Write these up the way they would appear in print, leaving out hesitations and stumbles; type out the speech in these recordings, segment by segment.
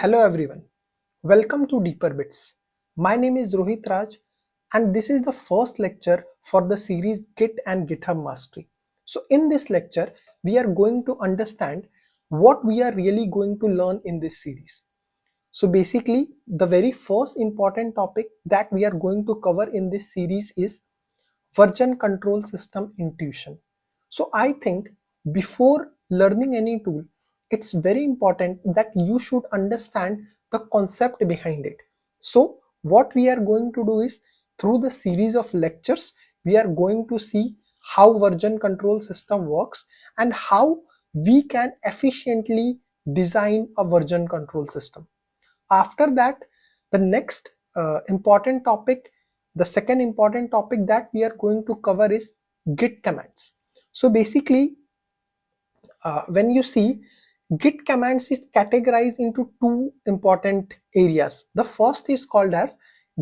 Hello everyone, welcome to Deeper Bits. My name is Rohit Raj and this is the first lecture for the series Git and GitHub Mastery. So in this lecture, we are going to understand what we are really going to learn in this series. So basically, the very first important topic that we are going to cover in this series is version control system intuition. So I think before learning any tool, it's very important that you should understand the concept behind it. So what we are going to do is, through the series of lectures, we are going to see how version control system works and how we can efficiently design a version control system. After that, the next important topic, the second important topic that we are going to cover is Git commands. So basically, when you see, Git commands is categorized into two important areas. The first is called as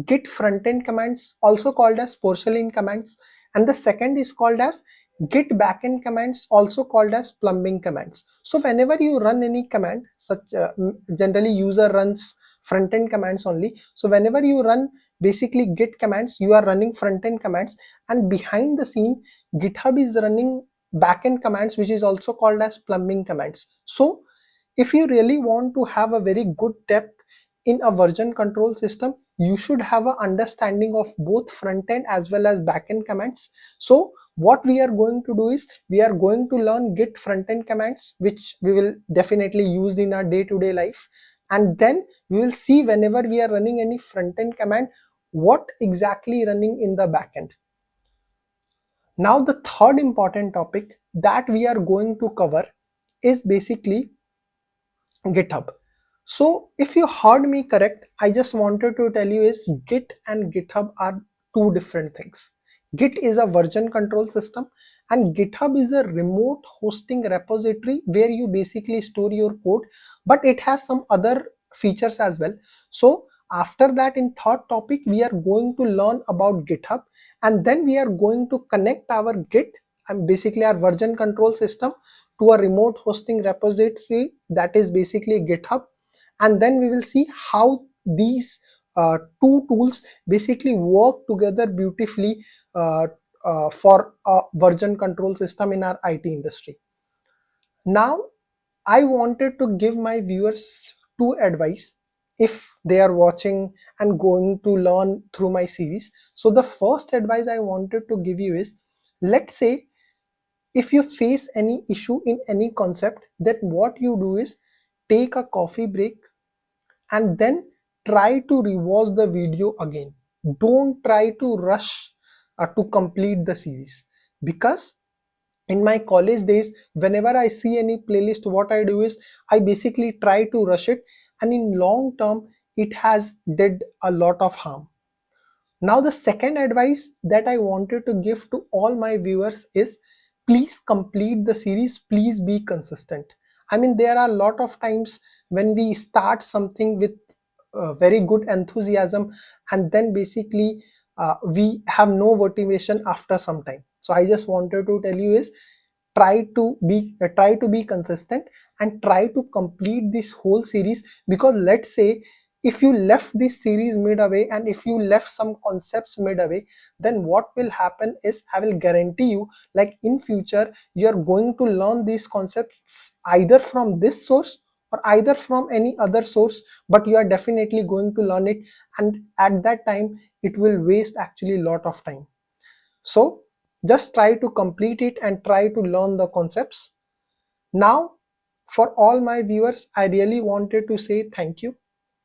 Git frontend commands, also called as porcelain commands, and the second is called as Git backend commands, also called as plumbing commands. So whenever you run any command, such generally user runs front-end commands only. So whenever you run basically Git commands, you are running front-end commands, and behind the scene GitHub is running backend commands, which is also called as plumbing commands. So if you really want to have a very good depth in a version control system, you should have an understanding of both front-end as well as backend commands. So what we are going to do is, we are going to learn Git front-end commands, which we will definitely use in our day-to-day life, and then we will see whenever we are running any front-end command, what exactly running in the backend. Now the third important topic that we are going to cover is basically GitHub. So if you heard me correct, I just wanted to tell you is Git and GitHub are two different things. Git is a version control system and GitHub is a remote hosting repository where you basically store your code, but it has some other features as well. So after that, in third topic, we are going to learn about GitHub, and then we are going to connect our Git and basically our version control system to a remote hosting repository, that is basically GitHub, and then we will see how these two tools basically work together beautifully uh, for a version control system in our IT industry. Now I wanted to give my viewers two advice if they are watching and going to learn through my series. So the first advice I wanted to give you is, let's say if you face any issue in any concept, that what you do is take a coffee break and then try to rewatch the video again. Don't try to rush to complete the series, because in my college days, whenever I see any playlist, what I do is I basically try to rush it, and in long term it has did a lot of harm. Now the second advice that I wanted to give to all my viewers is, please complete the series, please be consistent. I mean, there are a lot of times when we start something with very good enthusiasm, and then basically we have no motivation after some time. So I just wanted to tell you is, try to be consistent and try to complete this whole series, because let's say if you left this series mid away and if you left some concepts mid away, then what will happen is, I will guarantee you, like in future you are going to learn these concepts either from this source or either from any other source, but you are definitely going to learn it, and at that time it will waste actually a lot of time. So just try to complete it and try to learn the concepts. Now for all my viewers, I really wanted to say thank you.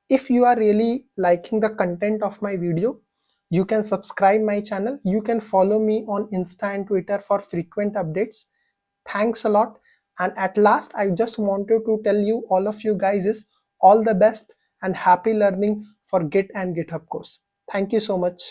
If you are really liking the content of my video, you can subscribe my channel. You can follow me on Insta and Twitter for frequent updates. Thanks a lot. And at last, I just wanted to tell you, all of you guys, is all the best and happy learning for Git and GitHub course. Thank you so much.